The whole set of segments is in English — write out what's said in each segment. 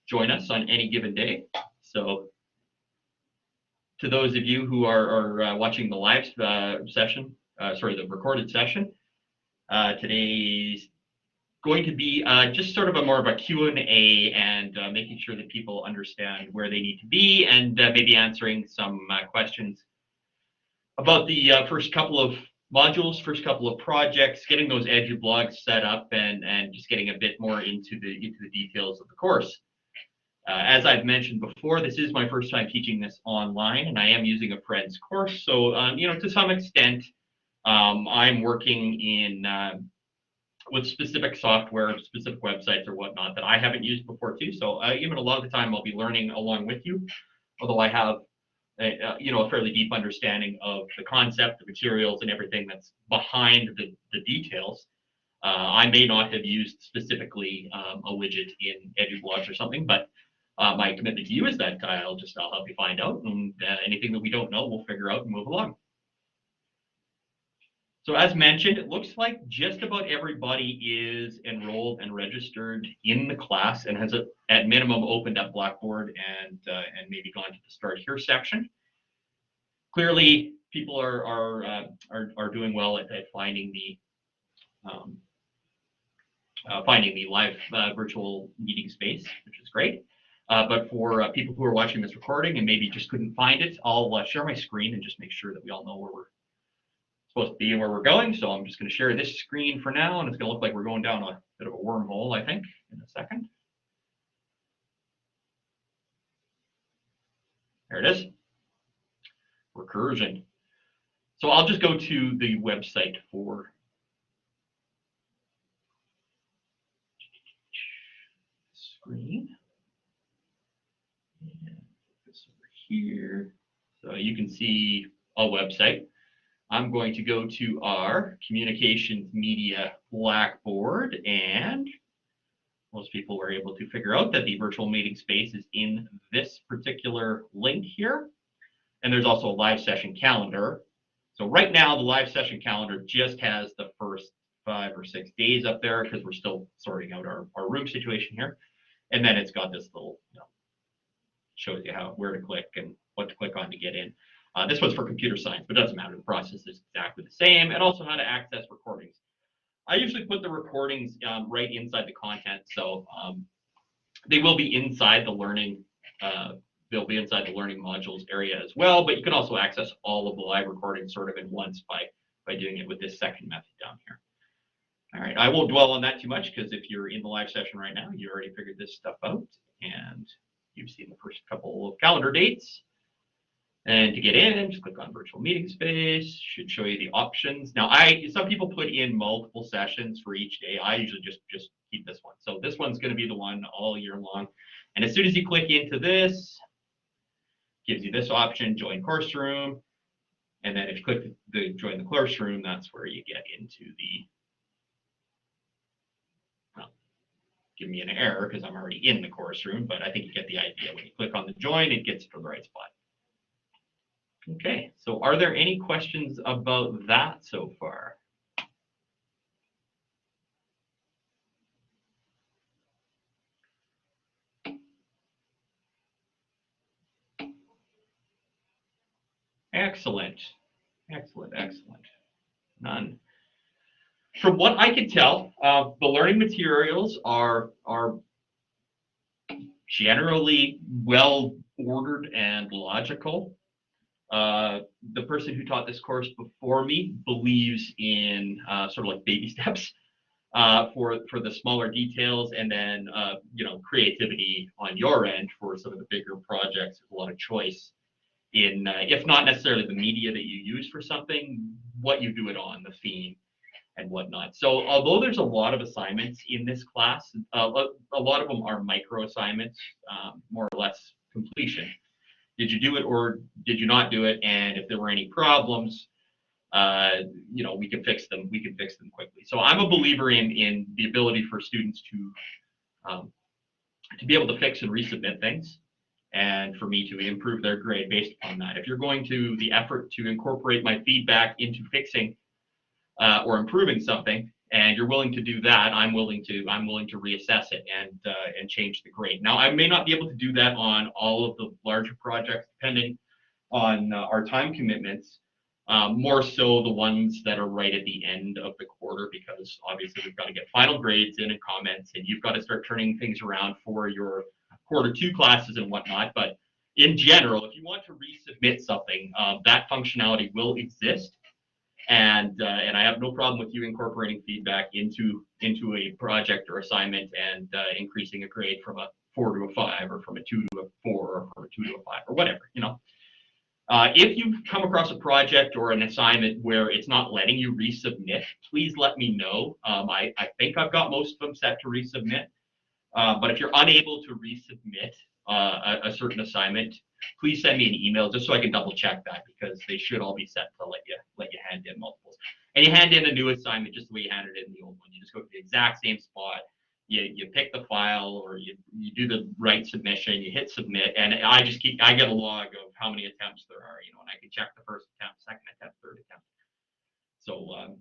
join us on any given day. So to those of you who are watching the live session, the recorded session, today's going to be just sort of a more of a Q&A and making sure that people understand where they need to be and maybe answering some questions about the first couple of modules, first couple of projects, getting those Edublogs set up and just getting a bit more into the details of the course. As I've mentioned before, this is my first time teaching this online, and I am using a friend's course. So, to some extent, I'm working in with specific software, specific websites or whatnot that I haven't used before too. So even a lot of the time I'll be learning along with you, although I have a fairly deep understanding of the concept, the materials and everything that's behind the details. I may not have used specifically a widget in Edublog or something, but my commitment to you is that I'll help you find out, and anything that we don't know, we'll figure out and move along. So as mentioned, it looks like just about everybody is enrolled and registered in the class and has at minimum opened up Blackboard and maybe gone to the Start Here section. Clearly, people are doing well at finding the live virtual meeting space, which is great. But for people who are watching this recording and maybe just couldn't find it, I'll share my screen and just make sure that we all know where we're supposed to be and where we're going. So I'm just going to share this screen for now, and it's going to look like we're going down a bit of a wormhole, I think, in a second. There it is. Recursion. So I'll just go to the website for screen. And this over here. So you can see a website. I'm going to go to our Communications Media Blackboard, and most people were able to figure out that the virtual meeting space is in this particular link here. And there's also a live session calendar. So right now, the live session calendar just has the first 5 or 6 days up there because we're still sorting out our room situation here. And then it's got this little, shows you where to click and what to click on to get in. This one's for computer science, but it doesn't matter. The process is exactly the same, and also how to access recordings. I usually put the recordings right inside the content, so they will be inside the learning. They'll be inside the learning modules area as well, but you can also access all of the live recordings sort of in once by doing it with this second method down here. All right, I won't dwell on that too much because if you're in the live session right now, you already figured this stuff out, and you've seen the first couple of calendar dates. And to get in, just click on virtual meeting space, should show you the options. Now, some people put in multiple sessions for each day. I usually just keep this one. So this one's going to be the one all year long. And as soon as you click into this, gives you this option, join course room. And then if you click the join the course room, that's where you get into the, well, give me an error because I'm already in the course room, but I think you get the idea. When you click on the join, it gets you to the right spot. Okay, so are there any questions about that so far? Excellent, excellent, excellent. None. From what I can tell, the learning materials are generally well ordered and logical. The person who taught this course before me believes in sort of like baby steps for the smaller details, and then creativity on your end for some of the bigger projects with a lot of choice in if not necessarily the media that you use for something, what you do it on, the theme and whatnot. So although there's a lot of assignments in this class, a lot of them are micro assignments, more or less completion. Did you do it or did you not do it? And if there were any problems, we can fix them. We can fix them quickly. So I'm a believer in the ability for students to be able to fix and resubmit things, and for me to improve their grade based upon that. If you're going to the effort to incorporate my feedback into fixing or improving something, and you're willing to do that, I'm willing to reassess it and change the grade. Now, I may not be able to do that on all of the larger projects, depending on our time commitments. More so the ones that are right at the end of the quarter, because obviously we've got to get final grades in and comments, and you've got to start turning things around for your Q2 classes and whatnot. But in general, if you want to resubmit something, that functionality will exist. And I have no problem with you incorporating feedback into a project or assignment and increasing a grade from a 4 to a 5, or from a 2 to a 4, or from a 2 to a 5, or whatever, you know. If you come across a project or an assignment where it's not letting you resubmit, please let me know. I think I've got most of them set to resubmit. But if you're unable to resubmit a certain assignment, please send me an email just so I can double check that, because they should all be set to let you hand in multiples. And you hand in a new assignment just the way you handed in the old one. You just go to the exact same spot. You pick the file, or you do the right submission, you hit submit, and I get a log of how many attempts there are, you know, and I can check the first attempt, second attempt, third attempt. So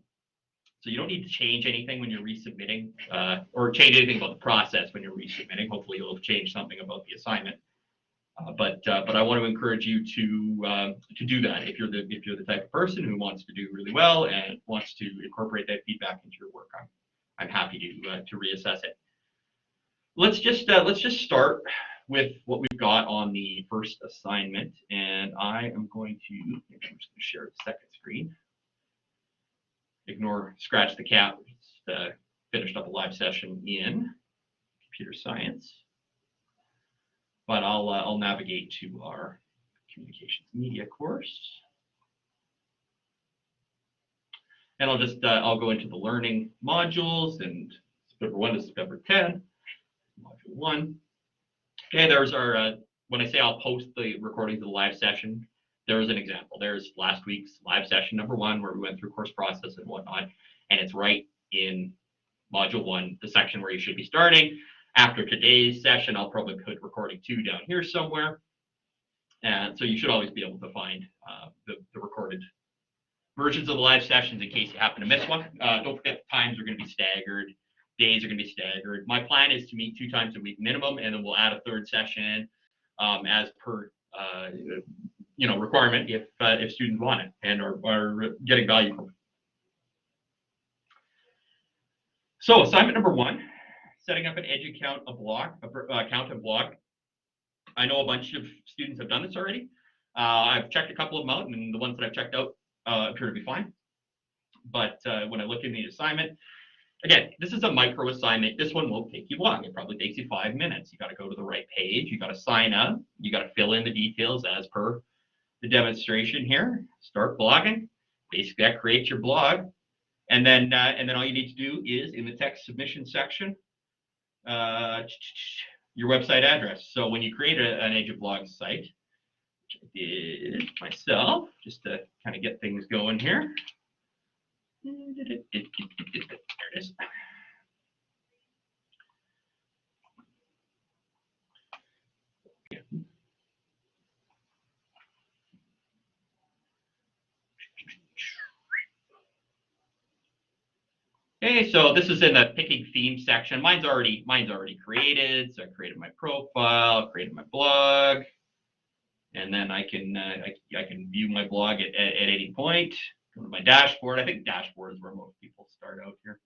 you don't need to change anything when you're resubmitting, or change anything about the process when you're resubmitting. Hopefully you'll have changed something about the assignment. But I want to encourage you to do that if you're the type of person who wants to do really well and wants to incorporate that feedback into your work. I'm happy to reassess it. Let's just start with what we've got on the first assignment, and I'm just going to share the second screen. Scratch the cat. Just finished up a live session in computer science, but I'll navigate to our communications media course, and I'll go into the learning modules, and paper 1 is paper 10, module 1. Okay, there's our when I say I'll post the recordings of the live session, there's an example. There's last week's live session number 1, where we went through course process and whatnot, and it's right in module 1, the section where you should be starting. After today's session, I'll probably put recording 2 down here somewhere, and so you should always be able to find the recorded versions of the live sessions in case you happen to miss one. Don't forget, times are going to be staggered, days are going to be staggered. My plan is to meet 2 times a week minimum, and then we'll add a third session as per requirement if students want it and are getting value from it. So assignment number 1, setting up an account and blog. I know a bunch of students have done this already. I've checked a couple of them out, and the ones that I've checked out appear to be fine. But when I look in the assignment, again, this is a micro assignment. This one won't take you long. It probably takes you 5 minutes. You got to go to the right page. You got to sign up. You got to fill in the details as per the demonstration here. Start blogging. Basically, that creates your blog, and then all you need to do is in the text submission section, your website address. So when you create an Edublog site, which I did myself, just to kind of get things going here. There it is. Okay, so this is in the picking theme section. Mine's already created. So I created my profile, created my blog, and then I can view my blog at any point. Go to my dashboard. I think dashboard is where most people start out here.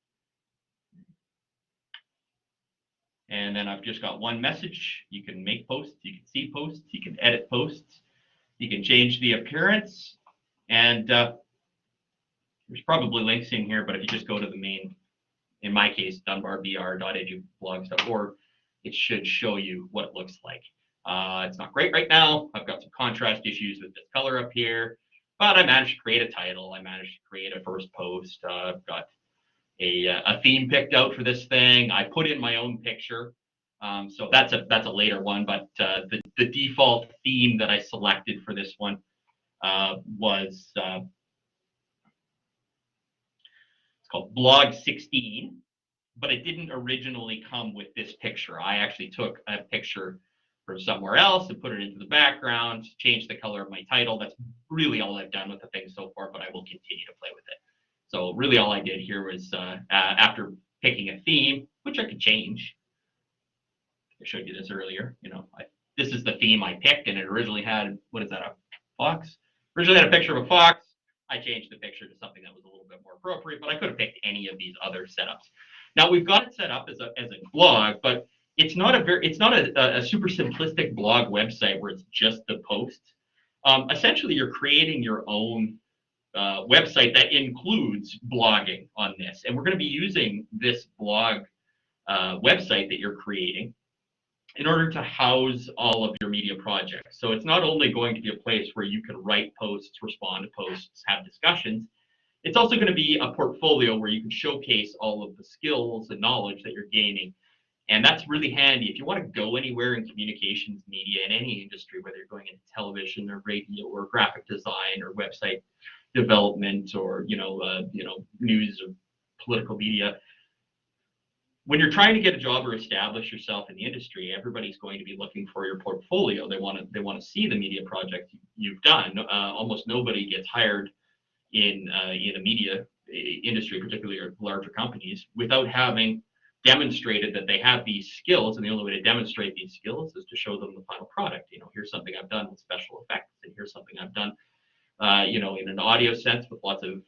And then I've just got one message. You can make posts, you can see posts, you can edit posts, you can change the appearance, and there's probably links in here, but if you just go to the main, in my case, dunbarbr.edublogs.org, it should show you what it looks like. It's not great right now. I've got some contrast issues with this color up here, but I managed to create a title. I managed to create a first post. I've got a theme picked out for this thing. I put in my own picture. So that's a later one, but the default theme that I selected for this one was it's called Blog 16, but it didn't originally come with this picture. I actually took a picture from somewhere else and put it into the background, changed the color of my title. That's really all I've done with the thing so far, but I will continue to play with it. So really all I did here was after picking a theme, which I could change. I showed you this earlier. This is the theme I picked, and it originally had, what is that, a fox? Originally had a picture of a fox. I changed the picture to something that was a little bit more appropriate, but I could have picked any of these other setups. Now we've got it set up as a blog, but it's not a super simplistic blog website where it's just the posts. Essentially, you're creating your own website that includes blogging on this, and we're going to be using this blog website that you're creating in order to house all of your media projects. So it's not only going to be a place where you can write posts, respond to posts, have discussions, it's also going to be a portfolio where you can showcase all of the skills and knowledge that you're gaining. And that's really handy if you want to go anywhere in communications media in any industry, whether you're going into television or radio or graphic design or website development or news or political media. When you're trying to get a job or establish yourself in the industry, everybody's going to be looking for your portfolio. They want to see the media project you've done. Almost nobody gets hired in a media industry, particularly larger companies, without having demonstrated that they have these skills. And the only way to demonstrate these skills is to show them the final product. Here's something I've done with special effects, and here's something I've done, in an audio sense with lots of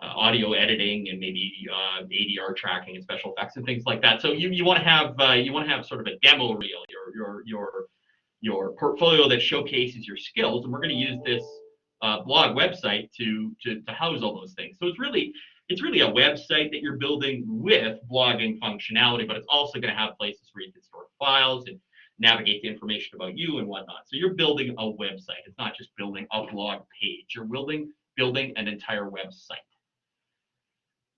audio editing and maybe ADR tracking and special effects and things like that. So you want to have sort of a demo reel, your portfolio that showcases your skills, and we're going to use this blog website to house all those things. So it's really a website that you're building with blogging functionality, but it's also going to have places where you can store files and navigate the information about you and whatnot. So you're building a website. It's not just building a blog page. You're building an entire website.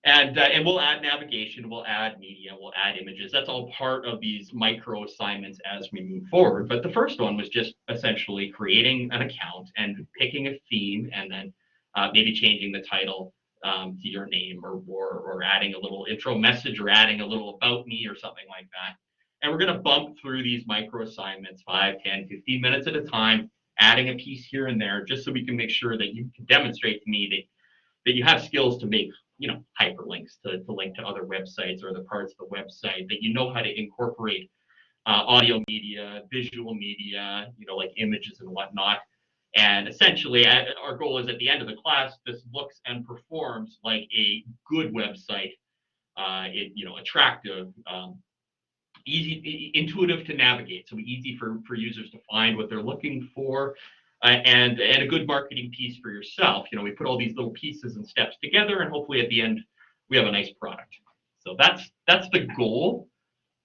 And we'll add navigation, we'll add media, we'll add images. That's all part of these micro assignments as we move forward. But the first one was just essentially creating an account and picking a theme, and then maybe changing the title to your name, or adding a little intro message, or adding a little about me or something like that. And we're going to bump through these micro assignments 5, 10, 15 minutes at a time, adding a piece here and there, just so we can make sure that you can demonstrate to me that you have skills to make hyperlinks to link to other websites or other parts of the website, that you know how to incorporate audio media, visual media, like images and whatnot. And essentially, our goal is at the end of the class, this looks and performs like a good website. Attractive, easy, intuitive to navigate, so easy for users to find what they're looking for. And a good marketing piece for yourself. We put all these little pieces and steps together, and hopefully at the end we have a nice product. So that's the goal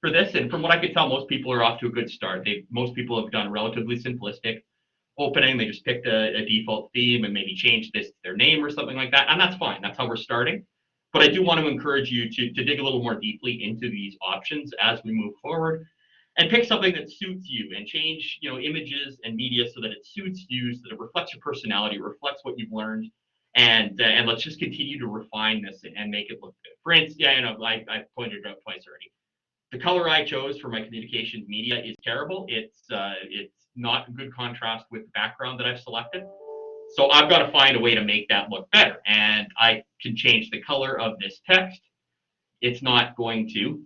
for this. And from what I could tell, most people are off to a good start. Most people have done a relatively simplistic opening. They just picked a default theme and maybe changed this to their name or something like that, and that's fine. That's how we're starting. But I do want to encourage you to dig a little more deeply into these options as we move forward. And pick something that suits you, and change, images and media so that it suits you, so that it reflects your personality, reflects what you've learned, and let's just continue to refine this and make it look good. For instance, I pointed it out twice already. The color I chose for my communications media is terrible. It's not good contrast with the background that I've selected. So I've got to find a way to make that look better, and I can change the color of this text. It's not going to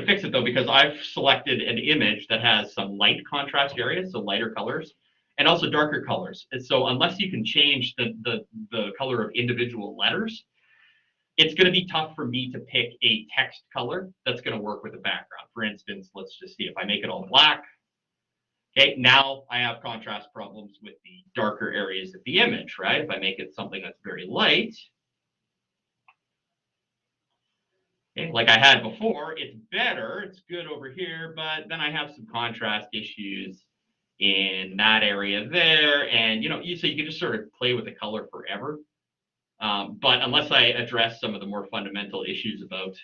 fix it though, because I've selected an image that has some light contrast areas, so lighter colors, and also darker colors. And so unless you can change the color of individual letters, it's going to be tough for me to pick a text color that's going to work with the background. For instance, let's just see if I make it all black. Okay, now I have contrast problems with the darker areas of the image, right? If I make it something that's very light, okay, like I had before, it's better, it's good over here, but then I have some contrast issues in that area there, and so you can just sort of play with the color forever. But unless I address some of the more fundamental issues about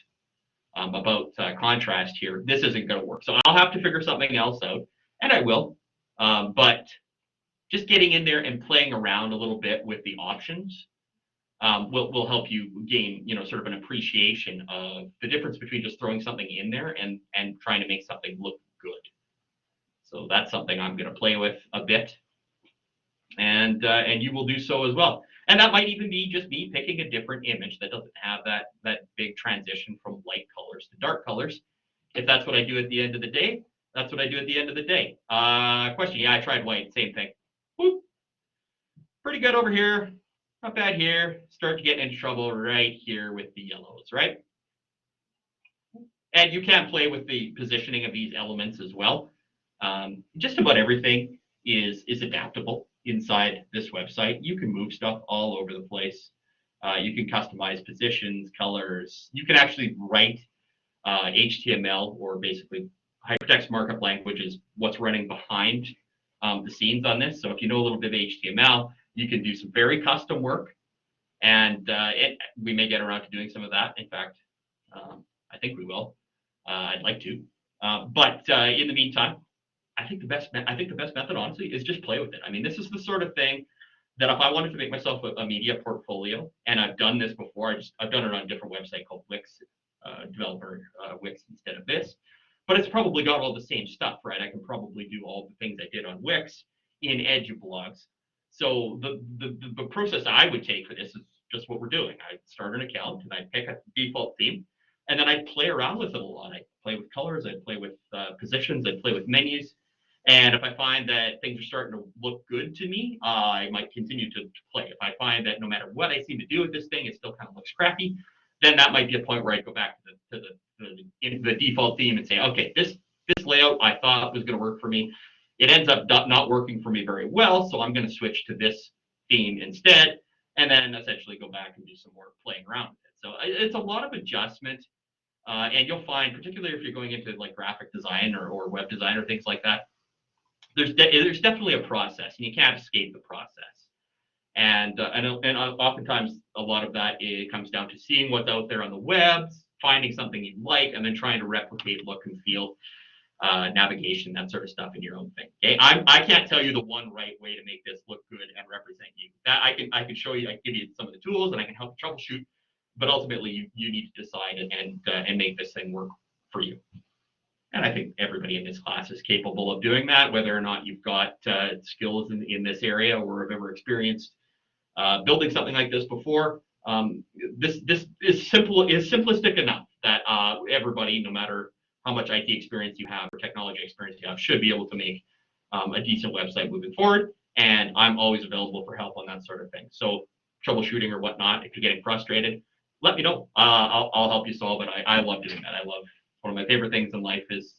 contrast here, this isn't going to work. So I'll have to figure something else out, and I will. But just getting in there and playing around a little bit with the options will help you gain, sort of an appreciation of the difference between just throwing something in there and trying to make something look good. So that's something I'm going to play with a bit, and you will do so as well. And that might even be just me picking a different image that doesn't have that big transition from light colors to dark colors. If that's what I do at the end of the day, that's what I do at the end of the day. Question, yeah, I tried white, same thing. Whoop. Pretty good over here, not bad here. Start to get into trouble right here with the yellows, right? And you can play with the positioning of these elements as well. Just about everything is adaptable inside this website. You can move stuff all over the place. You can customize positions, colors. You can actually write HTML, or basically hypertext markup language is what's running behind the scenes on this. So if you know a little bit of HTML, you can do some very custom work, and we may get around to doing some of that. In fact, I think we will. I'd like to, but in the meantime, I think the best method, honestly, is just play with it. I mean, this is the sort of thing that if I wanted to make myself a media portfolio, and I've done this before, I've done it on a different website called Wix, developer Wix instead of this, but it's probably got all the same stuff, right? I can probably do all the things I did on Wix in Edublogs. So the process I would take for this is just what we're doing. I start an account and I pick a default theme, and then I play around with it a lot. I play with colors, I play with positions, I play with menus. And if I find that things are starting to look good to me, I might continue to play. If I find that no matter what I seem to do with this thing, it still kind of looks crappy, then that might be a point where I go back to the default theme and say, okay, this layout I thought was going to work for me. It ends up not working for me very well, so I'm going to switch to this theme instead, and then essentially go back and do some more playing around with it. So it's a lot of adjustment, and you'll find, particularly if you're going into like graphic design or web design or things like that, there's definitely a process, and you can't escape the process. And oftentimes a lot of that, it comes down to seeing what's out there on the web, finding something you like, and then trying to replicate look and feel, navigation, that sort of stuff in your own thing. Okay, I can't tell you the one right way to make this look good and represent you. That I can show you, I can give you some of the tools, and I can help you troubleshoot. But ultimately, you need to decide and make this thing work for you. And I think everybody in this class is capable of doing that, whether or not you've got skills in this area or have ever experienced building something like this before. This is simplistic enough that everybody, no matter how much IT experience you have or technology experience you have, should be able to make a decent website moving forward. And I'm always available for help on that sort of thing. So troubleshooting or whatnot, if you're getting frustrated, let me know. I'll help you solve it. I love doing that. I love, one of my favorite things in life is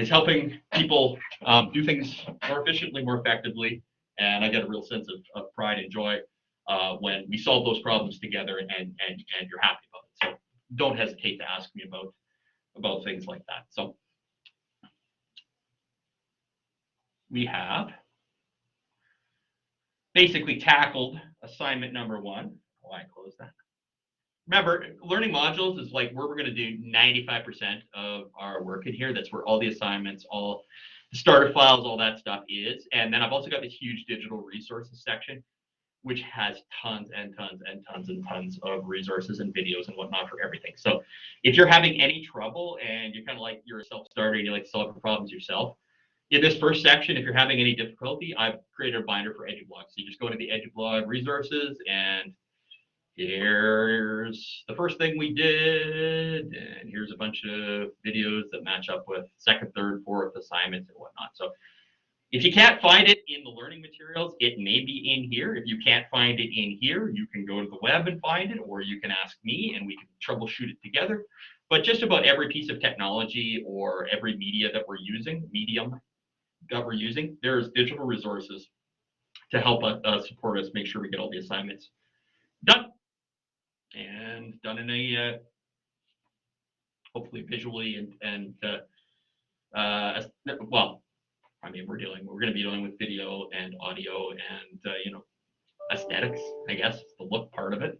helping people do things more efficiently, more effectively, and I get a real sense of pride and joy when we solve those problems together and you're happy about it. So don't hesitate to ask me about things like that. So we have basically tackled assignment number 1. Oh, I closed that. Remember, learning modules is like where we're going to do 95% of our work in here. That's where all the assignments, all the starter files, all that stuff is. And then I've also got this huge digital resources section, which has tons and tons and tons and tons of resources and videos and whatnot for everything. So if you're having any trouble and you're kind of like, you're a self-starter and you like to solve problems yourself, in this first section, if you're having any difficulty, I've created a binder for Edublog. So you just go to the Edublog resources, and here's the first thing we did, and here's a bunch of videos that match up with second, third, fourth assignments and whatnot. So if you can't find it in the learning materials, it may be in here. If you can't find it in here, you can go to the web and find it, or you can ask me and we can troubleshoot it together. But just about every piece of technology or every medium that we're using, there's digital resources to help us support us, make sure we get all the assignments done. And done in a hopefully visually and well, I mean, we're going to be dealing with video and audio and aesthetics, I guess, the look part of it.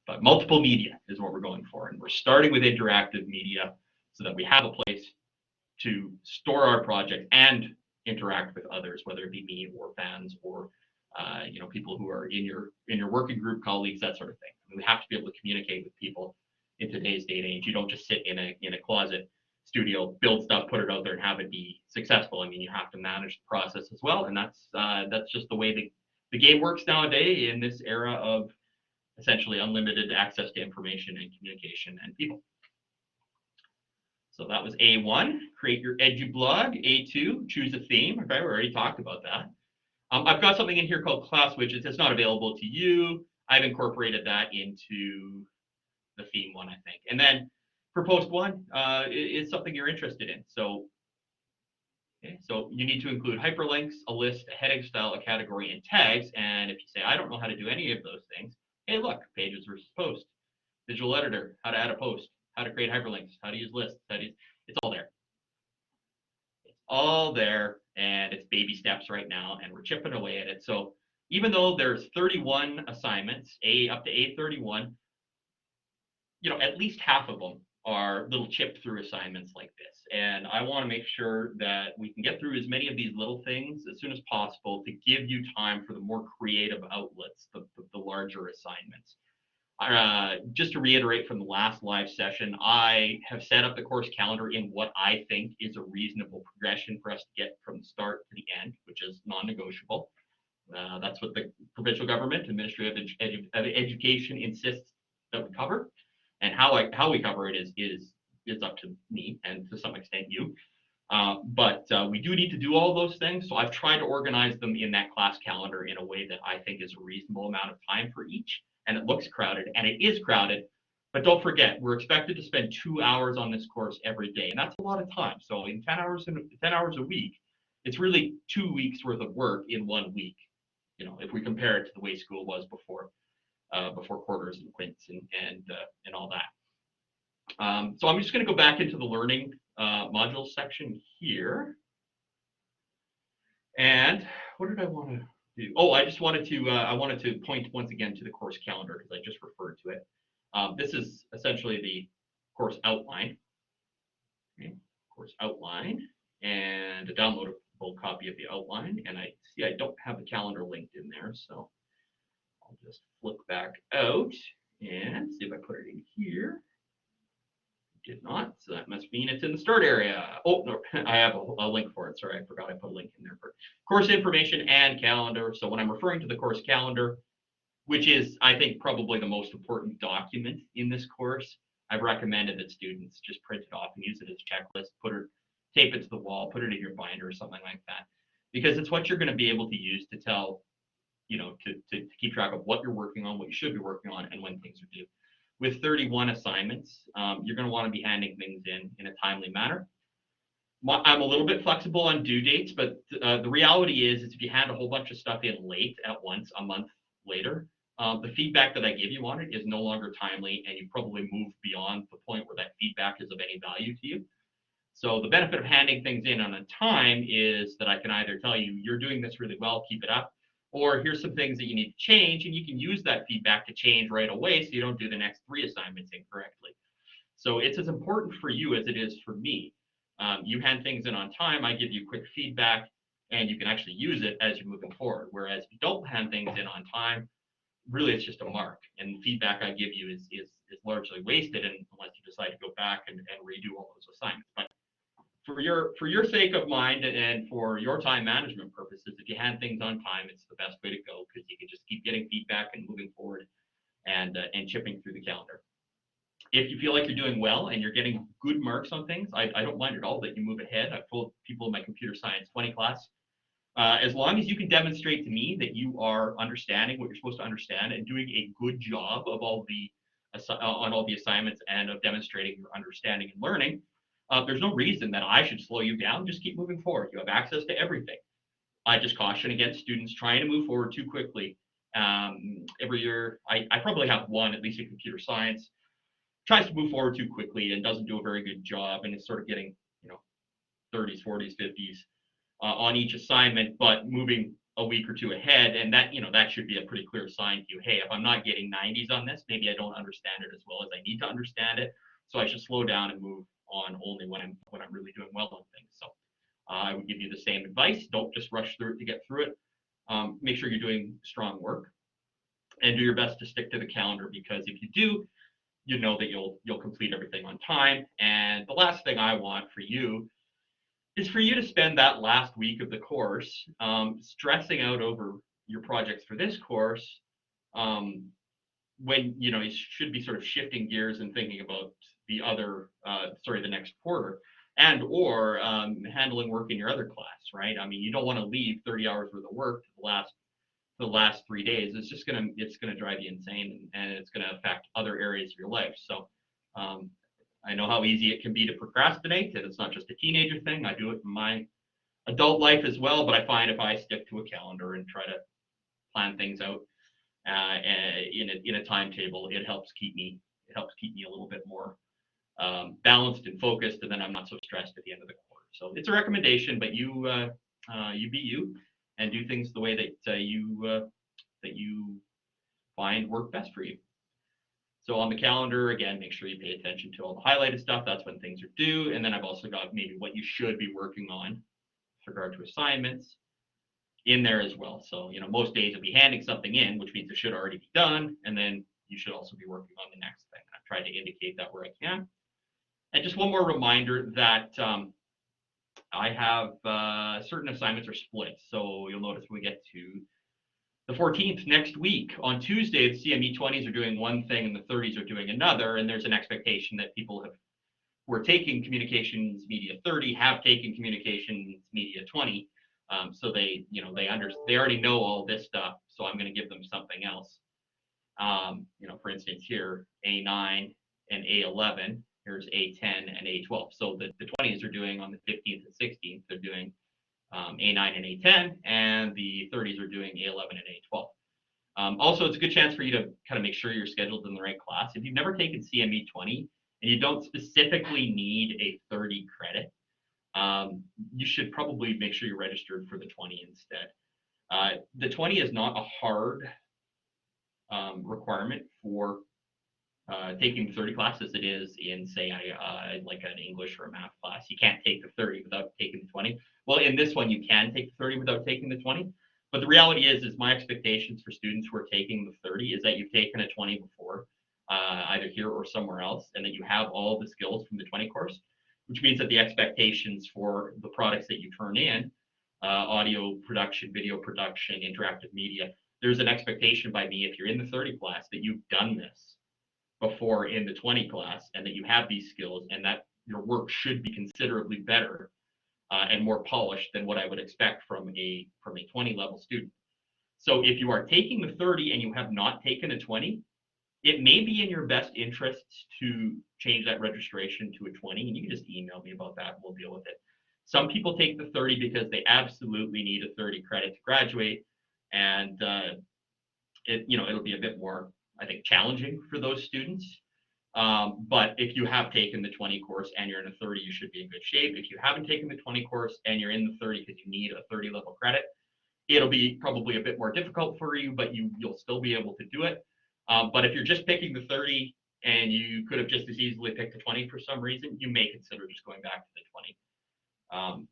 But multiple media is what we're going for, and we're starting with interactive media so that we have a place to store our project and interact with others, whether it be me or fans or people who are in your working group, colleagues, that sort of thing. I mean, we have to be able to communicate with people in today's day and age. You don't just sit in a closet studio, build stuff, put it out there, and have it be successful. I mean, you have to manage the process as well, and that's just the way the game works nowadays in this era of essentially unlimited access to information and communication and people. So that was A1, create your Edublog. A2, choose a theme. Okay, we already talked about that. I've got something in here called class widgets. It's not available to you. I've incorporated that into the theme one, I think. And then for post one, it's something you're interested in. So, okay, so you need to include hyperlinks, a list, a heading style, a category, and tags. And if you say, I don't know how to do any of those things, hey, look, pages versus post, visual editor, how to add a post, how to create hyperlinks, how to use lists, it's all there. It's all there, and it's baby steps right now, and we're chipping away at it. So even though there's 31 assignments, up to A31, at least half of them are little chip through assignments like this. And I want to make sure that we can get through as many of these little things as soon as possible to give you time for the more creative outlets, the larger assignments. Just to reiterate from the last live session, I have set up the course calendar in what I think is a reasonable progression for us to get from the start to the end, which is non-negotiable. That's what the provincial government and Ministry of Education insists that we cover, and how we cover it is up to me and to some extent you. But we do need to do all those things, so I've tried to organize them in that class calendar in a way that I think is a reasonable amount of time for each. And it looks crowded, and it is crowded, but don't forget, we're expected to spend 2 hours on this course every day, and that's a lot of time. So in 10 hours a week, it's really 2 weeks worth of work in 1 week. If we compare it to the way school was before quarters and quints and all that. So I'm just going to go back into the learning modules section here, and what did I want to do? Oh, I wanted to point once again to the course calendar because I just referred to it. This is essentially the course outline. Okay, course outline, and a downloadable copy of the outline. And I see I don't have the calendar linked in there, so I'll just flip back out and see if I put it in here. Did not, so that must mean it's in the start area. Oh, no, I have a link for it. Sorry, I forgot I put a link in there for course information and calendar. So when I'm referring to the course calendar, which is, I think, probably the most important document in this course, I've recommended that students just print it off and use it as a checklist, tape it to the wall, put it in your binder or something like that, because it's what you're going to be able to use to tell, to keep track of what you're working on, what you should be working on, and when things are due. With 31 assignments, you're going to want to be handing things in a timely manner. I'm a little bit flexible on due dates, but the reality is if you hand a whole bunch of stuff in late at once, a month later, the feedback that I give you on it is no longer timely, and you probably move beyond the point where that feedback is of any value to you. So the benefit of handing things in on a time is that I can either tell you, you're doing this really well, keep it up, or here's some things that you need to change, and you can use that feedback to change right away so you don't do the next 3 assignments incorrectly. So it's as important for you as it is for me. You hand things in on time, I give you quick feedback, and you can actually use it as you're moving forward. Whereas if you don't hand things in on time, really it's just a mark, and the feedback I give you is largely wasted unless you decide to go back and redo all those assignments. But for your sake of mind and for your time management purposes, if you hand things on time, it's the best way to go because you can just keep getting feedback and moving forward and chipping through the calendar. If you feel like you're doing well and you're getting good marks on things, I don't mind at all that you move ahead. I've told people in my computer science 20 class, as long as you can demonstrate to me that you are understanding what you're supposed to understand and doing a good job of on all the assignments and of demonstrating your understanding and learning, there's no reason that I should slow you down. Just keep moving forward. You have access to everything. I just caution against students trying to move forward too quickly. Every year, I probably have one, at least in computer science, tries to move forward too quickly and doesn't do a very good job, and is sort of getting 30s, 40s, 50s on each assignment, but moving a week or two ahead, and that should be a pretty clear sign to you. Hey, if I'm not getting 90s on this, maybe I don't understand it as well as I need to understand it, so I should slow down and move on only when I'm really doing well on things. So I would give you the same advice. Don't just rush through it to get through it. Make sure you're doing strong work and do your best to stick to the calendar, because if you do, you know that you'll complete everything on time. And the last thing I want for you is for you to spend that last week of the course stressing out over your projects for this course, when you should be sort of shifting gears and thinking about the next quarter, and or handling work in your other class, right? I mean, you don't want to leave 30 hours worth of work to the last 3 days. It's gonna drive you insane, and it's gonna affect other areas of your life. So I know how easy it can be to procrastinate, and it's not just a teenager thing. I do it in my adult life as well, but I find if I stick to a calendar and try to plan things out in a timetable, it helps keep me a little bit more balanced and focused, and then I'm not so stressed at the end of the quarter. So it's a recommendation, but you be you and do things the way that you find work best for you. So on the calendar, again, make sure you pay attention to all the highlighted stuff. That's when things are due. And then I've also got maybe what you should be working on with regard to assignments in there as well. So, most days you'll be handing something in, which means it should already be done. And then you should also be working on the next thing. I've tried to indicate that where I can. And just one more reminder that I have certain assignments are split. So you'll notice when we get to the 14th next week, on Tuesday, the CME20s are doing one thing and the 30s are doing another. And there's an expectation that people who are taking Communications Media 30 have taken Communications Media 20. So they already know all this stuff. So I'm going to give them something else. For instance, here, A9 and A11. Here's A10 and A12. So the 20s are doing on the 15th and 16th. They're doing A9 and A10, and the 30s are doing A11 and A12. Also, it's a good chance for you to kind of make sure you're scheduled in the right class. If you've never taken CME20 and you don't specifically need a 30 credit, you should probably make sure you're registered for the 20 instead. The 20 is not a hard requirement for taking 30 classes. It is in, say, like an English or a math class. You can't take the 30 without taking the 20. Well, in this one, you can take the 30 without taking the 20. But the reality is my expectations for students who are taking the 30 is that you've taken a 20 before, either here or somewhere else, and that you have all the skills from the 20 course, which means that the expectations for the products that you turn in, audio production, video production, interactive media, there's an expectation by me, if you're in the 30 class, that you've done this before in the 20 class, and that you have these skills, and that your work should be considerably better and more polished than what I would expect from a 20 level student. So if you are taking the 30 and you have not taken a 20, it may be in your best interests to change that registration to a 20, and you can just email me about that and we'll deal with it. Some people take the 30 because they absolutely need a 30 credit to graduate, and it'll be a bit more, I think, challenging for those students. But if you have taken the 20 course and you're in a 30, you should be in good shape. If you haven't taken the 20 course and you're in the 30 because you need a 30 level credit, it'll be probably a bit more difficult for you, but you'll still be able to do it. But if you're just picking the 30 and you could have just as easily picked the 20 for some reason, you may consider just going back to the 20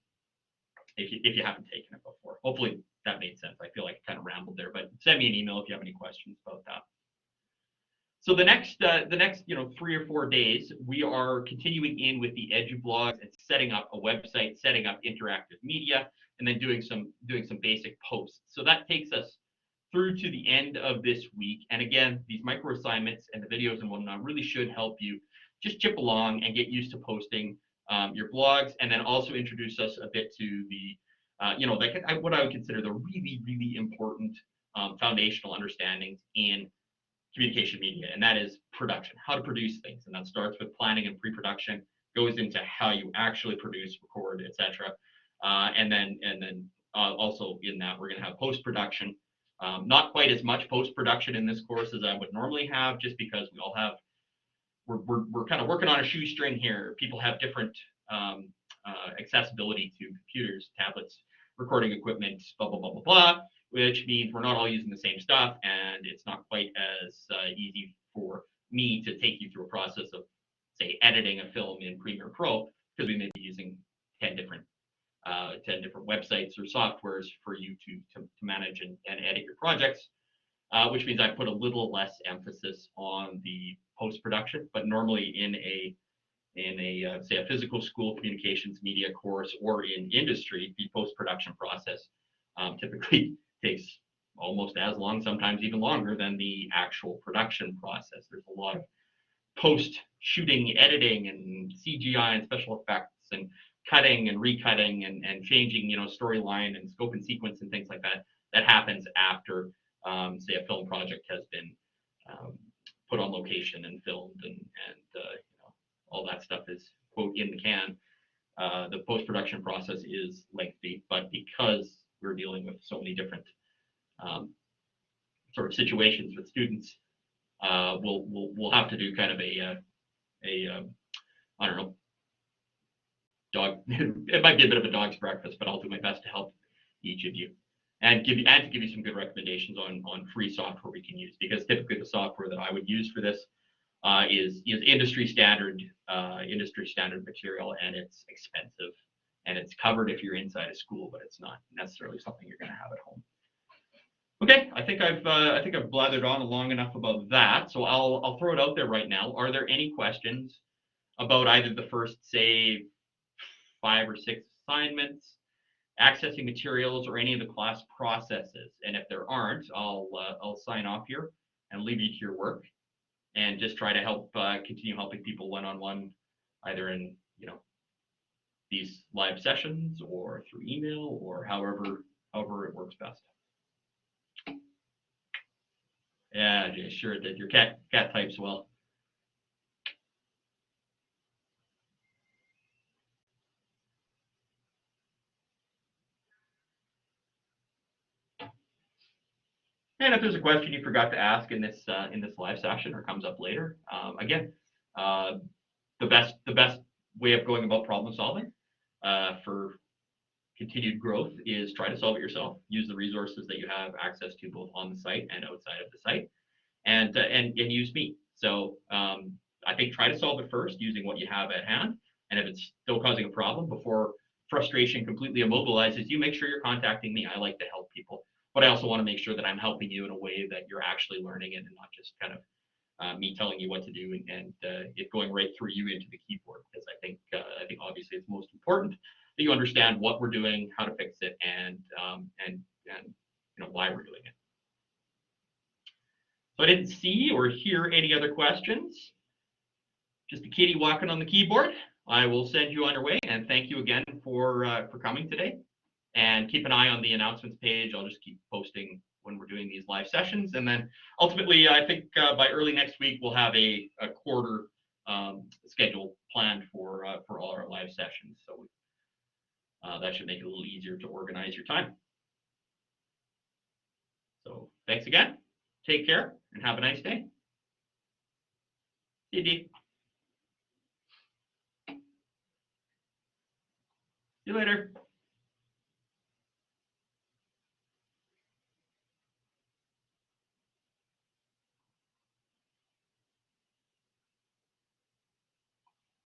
if you haven't taken it before. Hopefully that made sense. I feel like I kind of rambled there, but send me an email if you have any questions about that. So the next 3 or 4 days, we are continuing in with the Edublog and setting up a website, setting up interactive media, and then doing some basic posts. So that takes us through to the end of this week. And again, these micro assignments and the videos and whatnot really should help you just chip along and get used to posting your blogs, and then also introduce us a bit to the what I would consider the really, really important foundational understandings in communication media, and that is production, how to produce things. And that starts with planning and pre-production, goes into how you actually produce, record, etc. And then also in that, we're going to have post-production. Not quite as much post-production in this course as I would normally have, just because we all have, we're kind of working on a shoestring here. People have different accessibility to computers, tablets, recording equipment, blah, blah, blah, blah, blah, which means we're not all using the same stuff, and it's not quite as easy for me to take you through a process of, say, editing a film in Premiere Pro, because we may be using 10 different websites or softwares for you to manage and edit your projects, which means I put a little less emphasis on the post-production. But normally in a say a physical school communications media course or in industry, the post-production process typically takes almost as long, sometimes even longer than the actual production process. There's a lot of post-shooting editing and CGI and special effects and cutting and recutting and changing, storyline and scope and sequence and things like that. That happens after, say, a film project has been put on location and filmed and all that stuff is, quote, in the can. The post-production process is lengthy, but because we're dealing with so many different sort of situations with students, we'll have to do kind of a I don't know, dog. It might be a bit of a dog's breakfast, but I'll do my best to help each of you and to give you some good recommendations on free software we can use, because typically the software that I would use for this is industry standard material, and it's expensive, and it's covered if you're inside a school, but it's not necessarily something you're going to have at home. Okay, I think I've blathered on long enough about that, so I'll throw it out there right now. Are there any questions about either the first, say, 5 or 6 assignments, accessing materials, or any of the class processes? And if there aren't, I'll sign off here and leave you to your work, and just try to help continue helping people one-on-one, either in these live sessions or through email or however it works best. Yeah, Jay, sure it did. Your cat types well. And if there's a question you forgot to ask in this live session or comes up later, again, the best way of going about problem solving for continued growth is try to solve it yourself. Use the resources that you have access to both on the site and outside of the site, and use me. So I think try to solve it first using what you have at hand, and if it's still causing a problem before frustration completely immobilizes you, make sure you're contacting me. I like to help people, but I also want to make sure that I'm helping you in a way that you're actually learning it and not just kind of me telling you what to do and it going right through you into the keyboard, because I think obviously it's most important that you understand what we're doing, how to fix it, and why we're doing it. So I didn't see or hear any other questions. Just a kitty walking on the keyboard. I will send you on your way, and thank you again for coming today. And keep an eye on the announcements page. I'll just keep posting when we're doing these live sessions, and then ultimately, I think by early next week we'll have a quarter schedule planned for all our live sessions. So that should make it a little easier to organize your time. So thanks again. Take care and have a nice day. See you, Dee. See you later.